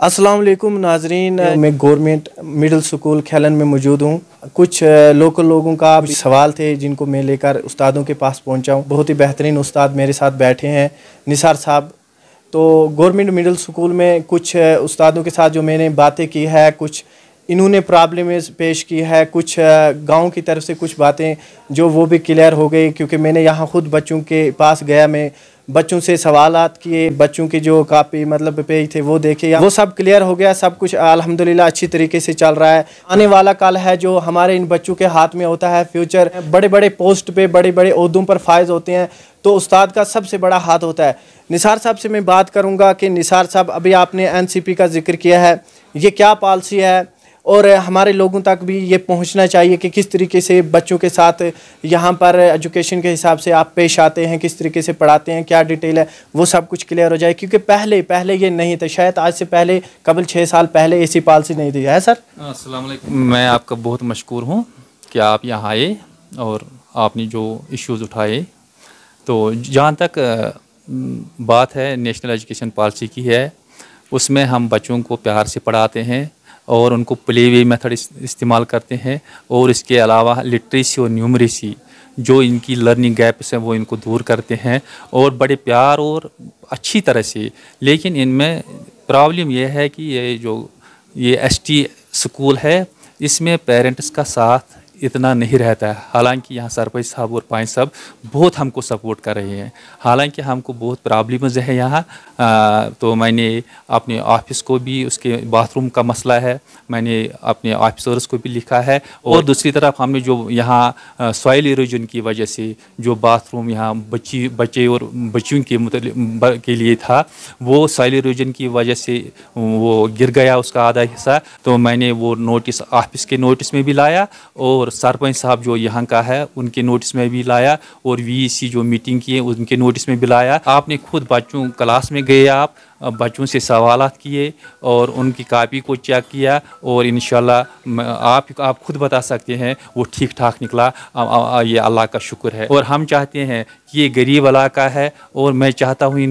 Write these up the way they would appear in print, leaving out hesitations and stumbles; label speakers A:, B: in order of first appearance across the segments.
A: अस्सलाम वालेकुम नाजरीन, मैं गवर्नमेंट मिडिल स्कूल खेलन में मौजूद हूँ। कुछ लोकल लोगों का सवाल थे जिनको मैं लेकर उस्तादों के पास पहुँचा हूँ। बहुत ही बेहतरीन उस्ताद मेरे साथ बैठे हैं, निसार साहब। तो गवर्नमेंट मिडिल स्कूल में कुछ उस्तादों के साथ जो मैंने बातें की है, कुछ इन्होंने प्रॉब्लम पेश की है, कुछ गांव की तरफ से कुछ बातें जो वो भी क्लियर हो गई, क्योंकि मैंने यहाँ ख़ुद बच्चों के पास गया, मैं बच्चों से सवालात किए, बच्चों की जो कापी मतलब पेज थे वो देखे, वो सब क्लियर हो गया। सब कुछ अल्हम्दुलिल्लाह अच्छी तरीके से चल रहा है। आने वाला कल है जो हमारे इन बच्चों के हाथ में होता है, फ्यूचर बड़े बड़े पोस्ट पे बड़े बड़े ओहदों पर फायज होते हैं, तो उस्ताद का सबसे बड़ा हाथ होता है। निसार साहब से मैं बात करूँगा कि निसार साहब, अभी आपने NCP का जिक्र किया है, ये क्या पॉलिसी है और हमारे लोगों तक भी ये पहुंचना चाहिए कि किस तरीके से बच्चों के साथ यहाँ पर एजुकेशन के हिसाब से आप पेश आते हैं, किस तरीके से पढ़ाते हैं, क्या डिटेल है, वो सब कुछ क्लियर हो जाए। क्योंकि पहले ये नहीं था, शायद आज से पहले कबल 6 साल पहले ऐसी पॉलिसी नहीं थी, है सर?
B: अस्सलाम वालेकुम। मैं आपका बहुत मशकूर हूँ कि आप यहाँ आए और आपने जो इश्यूज़ उठाए। तो जहाँ तक बात है नेशनल एजुकेशन पॉलिसी की है, उसमें हम बच्चों को प्यार से पढ़ाते हैं और उनको प्ले वे मेथड इस्तेमाल करते हैं, और इसके अलावा लिटरेसी और न्यूमरेसी जो इनकी लर्निंग गैप्स हैं वो इनको दूर करते हैं, और बड़े प्यार और अच्छी तरह से। लेकिन इनमें प्रॉब्लम ये है कि ये ST स्कूल है, इसमें पेरेंट्स का साथ इतना नहीं रहता है। हालांकि यहाँ सरपंच साहब और पांच साहब बहुत हमको सपोर्ट कर रहे हैं। हालांकि हमको बहुत प्रॉब्लम्स है यहाँ। तो मैंने अपने ऑफिस को भी, उसके बाथरूम का मसला है, मैंने अपने ऑफिसर्स को भी लिखा है। और दूसरी तरफ हमने जो यहाँ सॉइल इरोजन की वजह से जो बाथरूम यहाँ बच्चे और बच्चियों के लिए था, वो सॉइल इरोजन की वजह से वो गिर गया उसका आधा हिस्सा। तो मैंने वो नोटिस ऑफिस के नोटिस में भी लाया और सरपंच साहब जो यहाँ का है उनके नोटिस में भी लाया, और VEC जो मीटिंग की है उनके नोटिस में भी लाया। आपने खुद बच्चों क्लास में गए, आप बच्चों से सवालात किए और उनकी कापी को चेक किया, और इंशाल्लाह आप खुद बता सकते हैं वो ठीक ठाक निकला। ये अल्लाह का शुक्र है। और हम चाहते हैं कि ये गरीब इलाका है, और मैं चाहता हूँ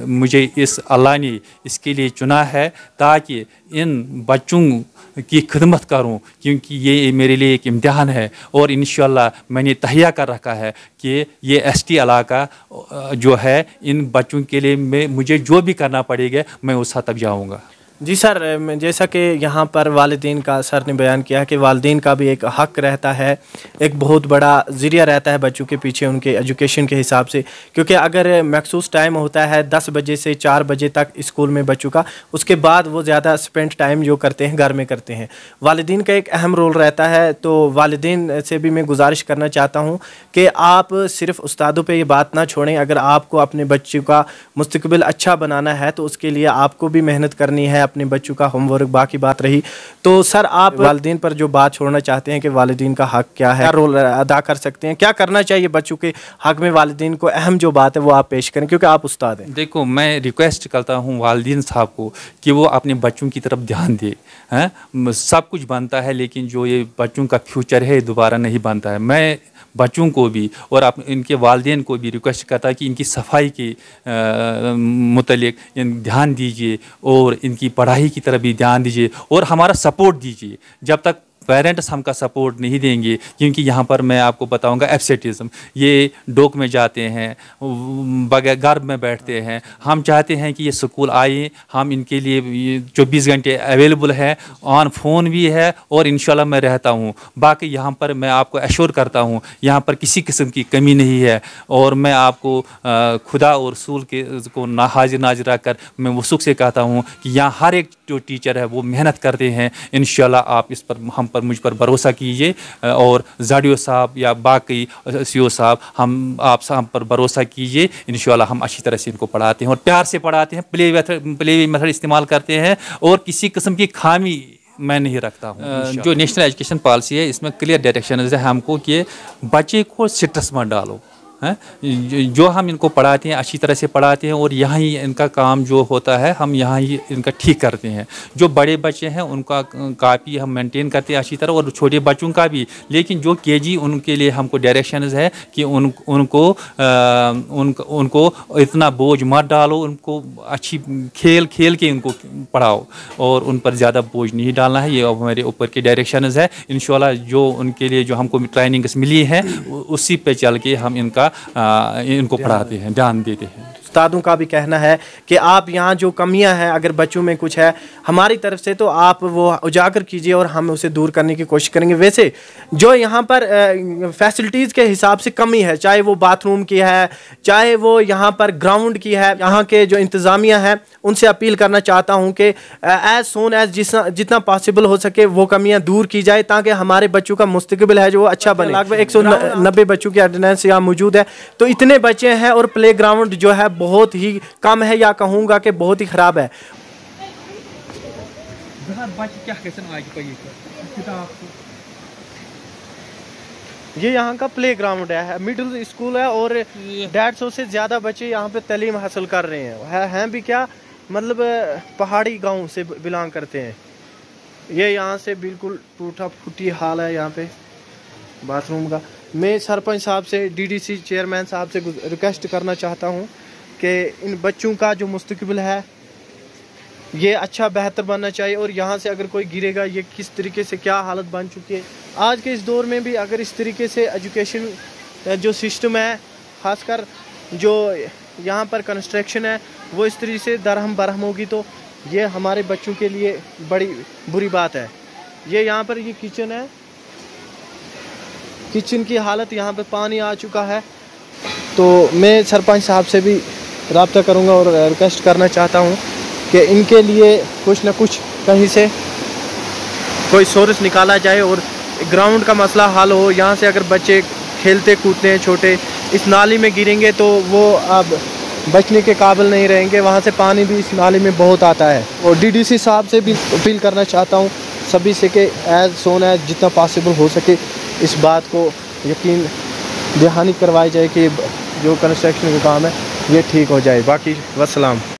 B: मुझे इस अल्लाह ने इसके लिए चुना है ताकि इन बच्चों की खिदमत करूं, क्योंकि ये मेरे लिए एक इम्तिहान है। और इंशाल्लाह मैंने तहिया कर रखा है कि ये ST इलाका जो है, इन बच्चों के लिए मुझे जो भी करना पड़ेगा मैं उस हद तक जाऊँगा।
A: जी सर, जैसा कि यहाँ पर वालिदैन का सर ने बयान किया कि वालिदैन का भी एक हक़ रहता है, एक बहुत बड़ा ज़रिया रहता है बच्चों के पीछे उनके एजुकेशन के हिसाब से। क्योंकि अगर मखसूस टाइम होता है 10 बजे से 4 बजे तक स्कूल में बच्चों का, उसके बाद वो ज़्यादा स्पेंड टाइम जो करते हैं घर में करते हैं। वालिदैन का एक अहम रोल रहता है। तो वालिदैन से भी मैं गुजारिश करना चाहता हूँ कि आप सिर्फ उस्तादों पर ये बात ना छोड़ें। अगर आपको अपने बच्चों का मुस्तकबिल अच्छा बनाना है तो उसके लिए आपको भी मेहनत करनी है, अपने बच्चों का होमवर्क। बाकी बात रही तो सर, आप वालिदैन पर जो बात छोड़ना चाहते हैं कि वालिदैन का हक क्या है, क्या रोल अदा कर सकते हैं, क्या करना चाहिए बच्चों के हक में, वालिदैन को अहम जो बात है वो आप पेश करें, क्योंकि आप उस्ताद हैं।
B: देखो, मैं रिक्वेस्ट करता हूँ वालिदैन साहब को कि वो अपने बच्चों की तरफ ध्यान दे। हैं, सब कुछ बनता है लेकिन जो ये बच्चों का फ्यूचर है दोबारा नहीं बनता है। मैं बच्चों को भी और इनके वालिदैन को भी रिक्वेस्ट करता है कि इनकी सफाई के मुतल्लिक ध्यान दीजिए और इनकी पढ़ाई की तरफ भी ध्यान दीजिए और हमारा सपोर्ट दीजिए। जब तक पेरेंट्स हमका सपोर्ट नहीं देंगे, क्योंकि यहाँ पर मैं आपको बताऊँगा एब्सेंटिज्म, ये डोक में जाते हैं, बगैर घर में बैठते हैं। हम चाहते हैं कि ये स्कूल आए, हम इनके लिए 24 घंटे अवेलेबल है, ऑन फ़ोन भी है, और इंशाल्लाह मैं रहता हूँ। बाकी यहाँ पर मैं आपको एश्योर करता हूँ यहाँ पर किसी किस्म की कमी नहीं है, और मैं आपको खुदा और रसूल को हाजिर नाजिर रख कर मैं वसूख से कहता हूँ कि यहाँ हर एक जो टीचर है वो मेहनत करते हैं। इंशाल्लाह आप इस पर मुझ पर भरोसा कीजिए, और जाडियो साहब या बाकी CO साहब हम पर भरोसा कीजिए। इंशाल्लाह हम अच्छी तरह से इनको पढ़ाते हैं और प्यार से पढ़ाते हैं, प्ले वे मेथड इस्तेमाल करते हैं, और किसी किस्म की खामी मैं नहीं रखता हूँ। जो नेशनल एजुकेशन पॉलिसी है इसमें क्लियर डायरेक्शन है हमको कि बच्चे को स्ट्रेस मत डालो। हैं। जो हम इनको पढ़ाते हैं अच्छी तरह से पढ़ाते हैं और यहाँ ही इनका काम जो होता है हम यहाँ ही इनका ठीक करते हैं। जो बड़े बच्चे हैं उनका काफ़ी हम मेंटेन करते हैं अच्छी तरह, और छोटे बच्चों का भी। लेकिन जो केजी उनके लिए हमको डायरेक्शंस है कि उनको इतना बोझ मत डालो, उनको अच्छी खेल खेल के उनको पढ़ाओ और उन पर ज़्यादा बोझ नहीं डालना है। ये हमारे ऊपर के डायरेक्शंस है। इंशाल्लाह जो उनके लिए जो हमको ट्रेनिंग्स मिली है उसी पे चल के हम इनको पढ़ाते हैं, ध्यान देते हैं।
A: उस्तादों का भी कहना है कि आप यहाँ जो कमियां हैं अगर बच्चों में कुछ है हमारी तरफ से तो आप वो उजागर कीजिए और हम उसे दूर करने की कोशिश करेंगे। वैसे जो यहाँ पर फैसिलिटीज़ के हिसाब से कमी है, चाहे वो बाथरूम की है, चाहे वो यहाँ पर ग्राउंड की है, यहाँ के जो इंतज़ामिया है उनसे अपील करना चाहता हूँ कि एज सोन एज जितना पॉसिबल हो सके वो कमियाँ दूर की जाए ताकि हमारे बच्चों का मुस्तकबिल है जो अच्छा बने। लगभग 190 बच्चों की अटेंडेंस यहाँ मौजूद है, तो इतने बच्चे हैं और प्ले ग्राउंड जो है बहुत ही कम है, या कहूँगा कि बहुत ही ख़राब है। ये यहाँ का प्ले ग्राउंड है, मिडिल स्कूल है और 150 से ज़्यादा बच्चे यहाँ पे तालीम हासिल कर रहे हैं भी क्या मतलब पहाड़ी गांव से बिलोंग करते हैं। ये यहाँ से बिल्कुल टूटा फूटी हाल है यहाँ पे बाथरूम का। मैं सरपंच साहब से, डीडीसी चेयरमैन साहब से रिक्वेस्ट करना चाहता हूँ कि इन बच्चों का जो मुस्तकबिल है ये अच्छा बेहतर बनना चाहिए, और यहाँ से अगर कोई गिरेगा ये किस तरीके से क्या हालत बन चुकी है आज के इस दौर में भी। अगर इस तरीके से एजुकेशन जो सिस्टम है, ख़ासकर जो यहाँ पर कंस्ट्रक्शन है वो इस तरीके से दरहम बरहम होगी तो ये हमारे बच्चों के लिए बड़ी बुरी बात है। ये यहाँ पर ये किचन है, किचन की हालत यहाँ पे पानी आ चुका है। तो मैं सरपंच साहब से भी रब्ता करूँगा और रिक्वेस्ट करना चाहता हूँ कि इनके लिए कुछ न कुछ कहीं से कोई सोर्स निकाला जाए और ग्राउंड का मसला हल हो। यहाँ से अगर बच्चे खेलते कूदते हैं छोटे, इस नाली में गिरेंगे तो वो अब बचने के काबिल नहीं रहेंगे। वहाँ से पानी भी इस नाली में बहुत आता है। और डीडीसी साहब से भी अपील करना चाहता हूँ सभी से कि एज सोन एज जितना पॉसिबल हो सके इस बात को यकीन दहानी करवाई जाए कि जो कंस्ट्रक्शन का काम है ये ठीक हो जाए। बाकी वस्सलाम।